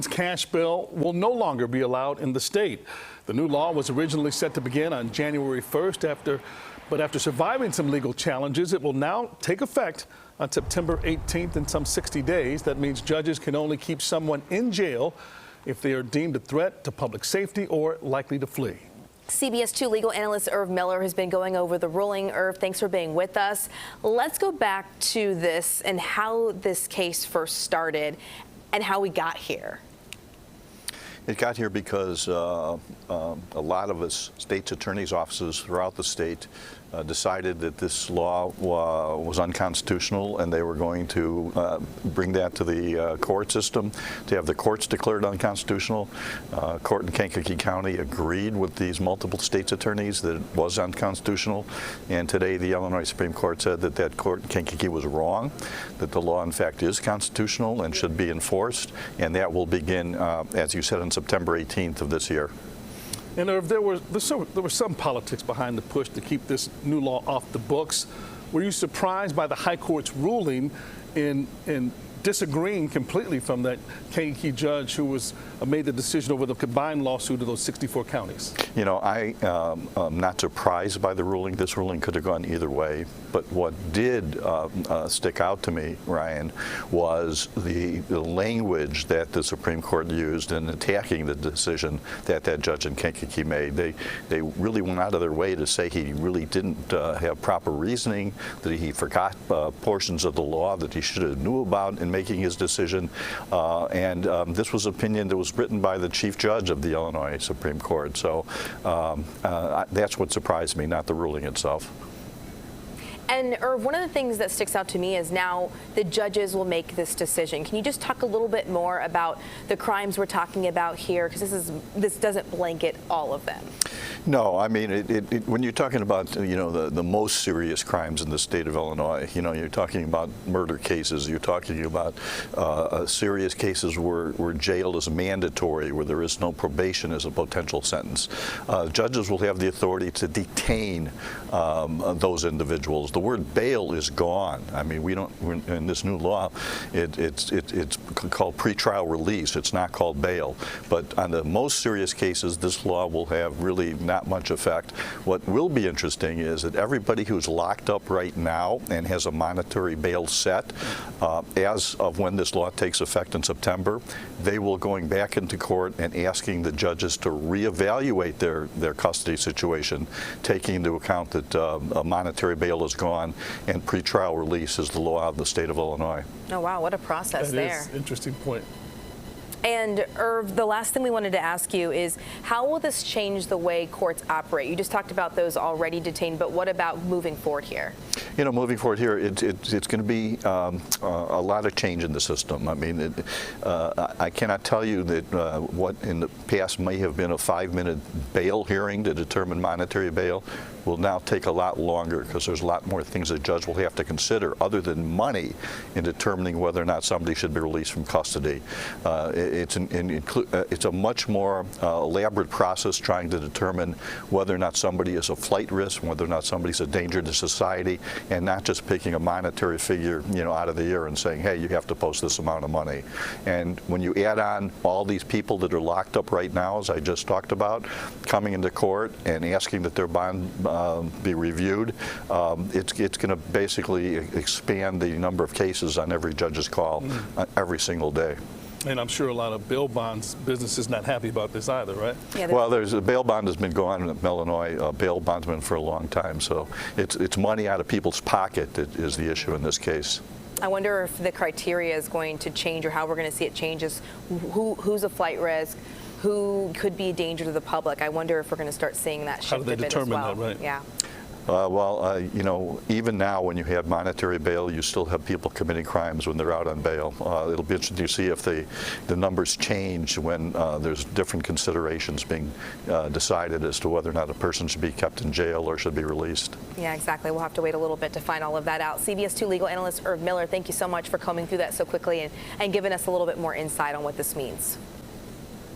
Cash bail will no longer be allowed in the state. The new law was originally set to begin on January 1st, but after surviving some legal challenges, it will now take effect on September 18th in some 60 days. That means judges can only keep someone in jail if they are deemed a threat to public safety or likely to flee. CBS 2 legal analyst Irv Miller has been going over the ruling. Irv, thanks for being with us. Let's go back to this and how this case first started and how we got here. It got here because a lot of us state's attorney's offices throughout the state decided that this law was unconstitutional, and they were going to bring that to the court system to have the courts declared unconstitutional. Court in Kankakee County agreed with these multiple state's attorneys that it was unconstitutional, and today the Illinois Supreme Court said that that court in Kankakee was wrong, that the law in fact is constitutional and should be enforced, and that will begin, as you said, on September 18th of this year. And Irv, there was some politics behind the push to keep this new law off the books. Were you surprised by the High Court's ruling in disagreeing completely from that Kankakee judge who made the decision over the combined lawsuit of those 64 counties? You know, I'm not surprised by the ruling. This ruling could have gone either way. But what did stick out to me, Ryan, was the language that the Supreme Court used in attacking the decision that that judge in Kankakee made. They really went out of their way to say he really didn't have proper reasoning, that he forgot portions of the law that he should have knew about in making his decision. This was opinion that was written by the chief judge of the Illinois Supreme Court. So that's what surprised me, not the ruling itself. And Irv, one of the things that sticks out to me is now the judges will make this decision. Can you just talk a little bit more about the crimes we're talking about here? Because this doesn't blanket all of them. No, I mean, when you're talking about, the most serious crimes in the state of Illinois, you're talking about murder cases, you're talking about serious cases where jail is mandatory, where there is no probation as a potential sentence. Judges will have the authority to detain those individuals. The word bail is gone. I mean, in this new law, it's called pretrial release. It's not called bail. But on the most serious cases, this law will have really not much effect. What will be interesting is that everybody who's locked up right now and has a monetary bail set, as of when this law takes effect in September, they will going back into court and asking the judges to reevaluate their custody situation, taking into account that a monetary bail is gone and pretrial release is the law of the state of Illinois. Oh wow, what a process there. That is an interesting point. And Irv, the last thing we wanted to ask you is, how will this change the way courts operate? You just talked about those already detained, but what about moving forward here? Moving forward here, it's going to be a lot of change in the system. I mean, I cannot tell you that what in the past may have been a 5-minute bail hearing to determine monetary bail will now take a lot longer, because there's a lot more things a judge will have to consider other than money in determining whether or not somebody should be released from custody. It's a much more elaborate process trying to determine whether or not somebody is a flight risk, whether or not somebody's a danger to society, and not just picking a monetary figure, out of the air and saying, hey, you have to post this amount of money. And when you add on all these people that are locked up right now, as I just talked about, coming into court and asking that their bond be reviewed, it's going to basically expand the number of cases on every judge's call every single day. And I'm sure a lot of bail bonds businesses not happy about this either, right? Yeah, well, there's a bail bond has been going on in Illinois, bail bondsman for a long time. So it's money out of people's pocket that is the issue in this case. I wonder if the criteria is going to change, or how we're going to see it change, is who's a flight risk, who could be a danger to the public. I wonder if we're going to start seeing that shift a bit as well. How do they determine that, right? Yeah. Even now when you have monetary bail, you still have people committing crimes when they're out on bail. It'll be interesting to see if the numbers change when there's different considerations being decided as to whether or not a person should be kept in jail or should be released. Yeah, exactly. We'll have to wait a little bit to find all of that out. CBS 2 legal analyst Irv Miller, thank you so much for combing through that so quickly and giving us a little bit more insight on what this means.